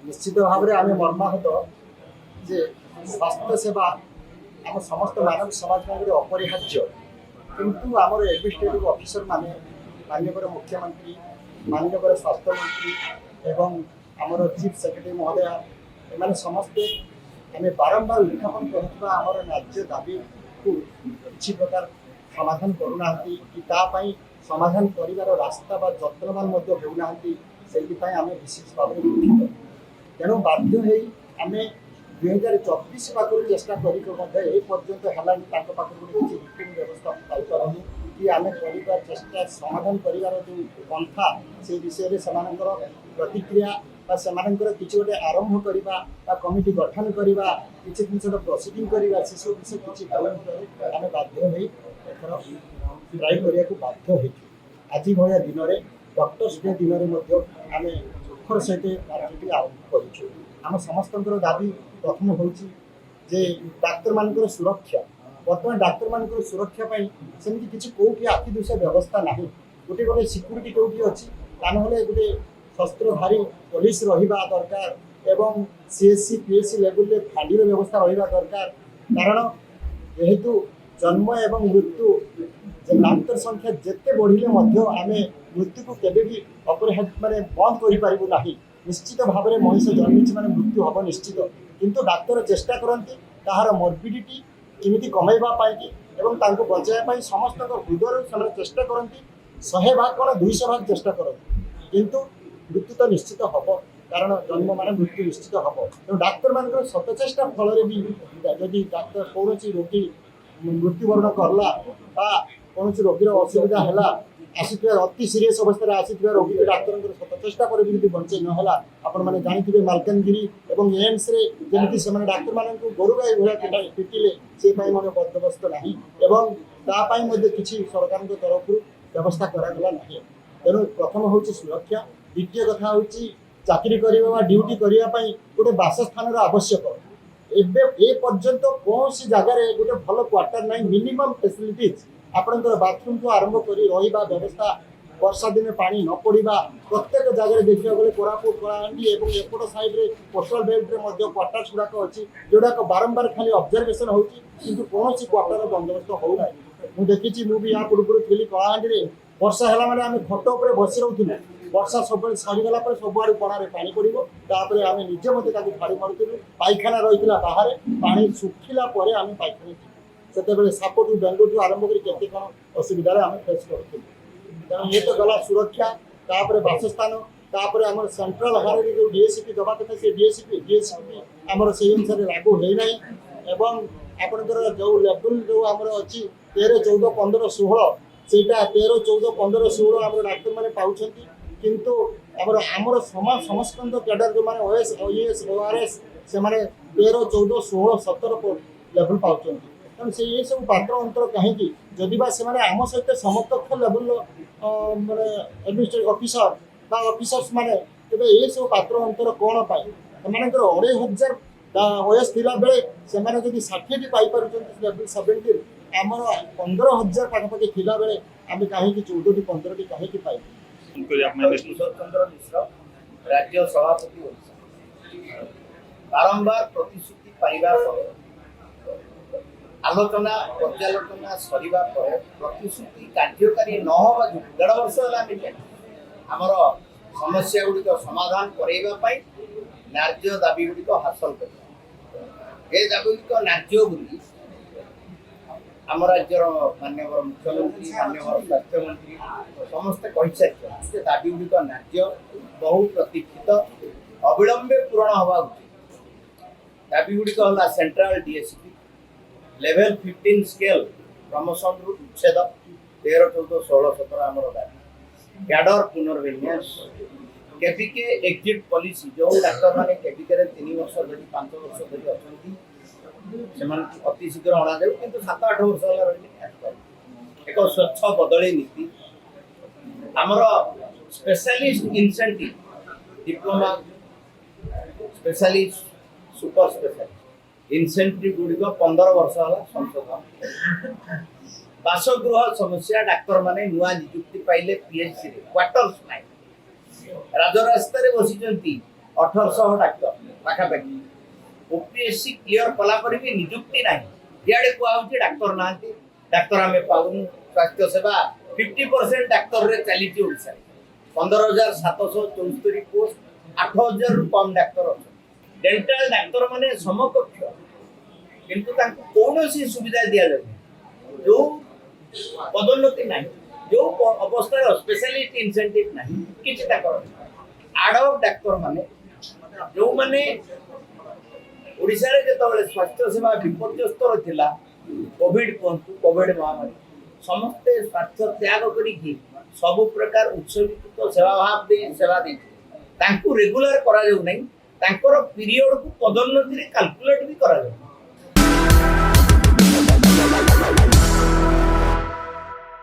निश्चित भाव में आम मर्माहत जे स्वास्थ्य सेवा आम समस्त मानव समाज में गोटे अपरिहार्य किंतु आम एडमिनिस्ट्रेटिव ऑफिसर माने माननीय मुख्यमंत्री माननीय स्वास्थ्य मंत्री एवं आमर चीफ सेक्रेटरी महोदय एम समस्ते आम बारंबार उत्थापन करुवा आमर न्याय्य दाबी को किसी प्रकार समाधान करूना कि समाधान कर रास्ता बा जत्नवान होना से आम विशेष भाव में दुखित तेणु बाध्य आम 2024 पाखु चेष्टा करपर्यंत है किसी रिटर्न व्यवस्था पाइपारू कि आम कर चेष्टा समाधान कर जो पंथा से विषय से प्रतिक्रिया किसी गोटे आरंभ करवा कमिटी गठन करवा किसी जिन प्रोसीडिंग करवा से सब विषय किसी आम बाध्य ट्राई करने को बाध्य आज भाया दिन में डॉक्टर्स डे दिन में आम दुखर सहित कार्यटी आरंभ करुँ आम समस्त दाबी प्रथम हूँ डाक्तर मान सुरक्षा बर्तमान डाक्तर मान सुरक्षा सेमती किसी कौटी आखि दुषा व्यवस्था ना गोटे गोटे सिक्यूरीटी कौटी अच्छी तानहले गोटे शस्त्रधारी पुलिस रहा दरकार एवं सीएससी पीएससी लेवल में फांडी व्यवस्था रहा दरकार कारण जेहेतु जन्म एवं मृत्यु डाक्तर संख्या जिते बढ़िले आम मृत्यु को केवे भी अपरिहार्य माने बंद करूँ ना निश्चित भाव में मनीष जन्मी माने मृत्यु हम निश्चित किंतु डाक्तर चेष्टा करती ताहार मर्बिडिटी केमी कमेवाई एवं बचाई समस्त हृदय से चेष्टा करती 100 भाग कौन 200 भाग चेष्टा करती किंतु मृत्यु तो निश्चित हम कारण जन्म मान मृत्यु निश्चित हम तेणु डाक्तर मान सतचेष्टा फल भी जदि डाक्तर कौन रोगी मृत्युवरण करला कौन रोगी असुविधा है आसुवा अति सीरीयस अवस्था आसुवा रोगी डाक्तर सतचेष्टा पर भी बंचे नाला आपण मैंने जानते मालकानगिरी और एम्स जमी से डाक्तर मान गोरु गाई भाया पिटिले से मन बंदोबस्त ना किसी सरकार तरफ व्यवस्था कराला ना तेणु प्रथम हूँ सुरक्षा द्वितीय कथा हूँ चाकरी करवा ड्यूटी करने गोटे बासस्थान आवश्यक ए पर्यंत कौन सी जगार गोटे भल क्वार्टर ना मिनिमम फैसिलिटीज आपंकर बाथरूम को आरंभ कर रहा व्यवस्था वर्षा दिन पानी न पड़ा प्रत्येक जगह देखा गले कोरापुट कलाहांडी और एपट साइड्रे कोस्टल बेल्ट्रे क्वार्टर्स गुड़ाक अच्छी जोड़ाक बारंबार खाली ऑब्जर्वेशन होती कौन क्वार्टर बंदोबस्त होना मुझे देखी मुझे यहाँ पूर्व थी कलाहांडी वर्षा है मैंने आम खट उपर बसी रोलू वर्षा सब सरीगला सबुआड़ कणारे पानी पड़ोपर आम निजे मत फाड़ी मारूलू पाइखाना रही बाहर पानी शुखिला आम पाइखाना से सापटू बेंगलुरु आरंभ कर कौन असुविधा आम फेस करूँ तेणु ये तो गला सुरक्षा तापर बासस्थान तापर आम सेंट्रल हारे जो डीएसपी दवा कथा से डीएसपी आमर से अनुसार लागू होना एवं आपंकर जो लेवल जो आमर अच्छी 13, 14, 15, 16 से 13, 14, 15, 16 आम डाक्तर मैंने पाँच किंतु आमर समाज समस्त कैडर जो मैंने ओएस ओएस ओआरएस से 13, 14, 16, 17 लेवल पाँच तेणु से ये सब पात्र अंतर कहीं जदि बा से आम सहित समकक्ष लेवल माने एडमिनिस्ट्रेटिव ऑफिसर बा ऑफिसर्स माने तेरे ये सब पात्र अंतर कौन पाए सेमानकर 2,500 वयस थिला बेले सेमाने जदि 60 भी पाई पारुछन लेवल 70 आमर 15,000 पाखापाखि थिला बेले आम कहीं 14 15 कहीं पाई चंद्र मिश्र राज्य सभापति बारंबार प्रतिश्रुति पाइबा आलोचना पर्यालोचना सरिबा पर प्रतिश्रुति कार्यकारी न होगा 1.5 वर्ष है आमर समस्या गुड़िक समाधान करवाई न्याय्य दाबी गुड़िक हासिल कर दाबी गुड़िक न्याय्य बोली आम राज्यर माननीय मुख्यमंत्री माननीय स्वास्थ्य मंत्री समस्ते कही सारी दाबी गुड़िक न्याय्य बहु प्रतीक्षित अविलंबे पूरण हवा उचित दाबी गुड़िक है central DSP level 15 scale promotion रु उच्छेद 13, 14, 16, 17 आमर दाबी कैडर पुनर्विन्यास केबिके एग्जिट पॉलिसी जो डाक्तर मैंने केबिके 3 वर्ष धरी 5 वर्ष धरी अच्छा अति शीघ्र अणा जाऊ कि 7-8 वर्ष रही एक स्वच्छ बदली नीति आमर specialist incentive diploma specialist super specialist incentive गुड़िक 15 वर्ष है संशोधन बासगृह समस्या डाक्तर माने नुआ नियुक्ति पाइले पीएचसी क्वार्टर्स नाइ राजरास्तार बसी 1800 डाक्टर पाखापाखि ओपीएससी क्लियर कला पर भी नियुक्ति नहीं इे कहुच्छे डाक्तर ना डाक्तर आम पाऊँ स्वास्थ्य सेवा 50% डाक्तर रे चली ओडिशा 15,774 पोस्ट 8,000 रु कम डाक्तर अच्छा डेंटाल डाक्तर माने समकक्ष किंतु कौन सुविधा दि जाए जो पदोन्नति ना जो अवस्था स्पेशलिस्ट इनसेंटिव ना किसी आडव डाक्तर माने जो माने ओडिशा रे जतबेले स्वास्थ्य सेवा विपर्यस्त थिला कोविड कोविड महामारी समस्ते स्वार्थ त्याग करिकी सब प्रकार उत्सर्गीकृत सेवा भाव दे सेवा दे तांकु रेगुलर करा जाउ नै तांकर पीरियड को पदोन्नति रे कैलकुलेट भी करा जाउ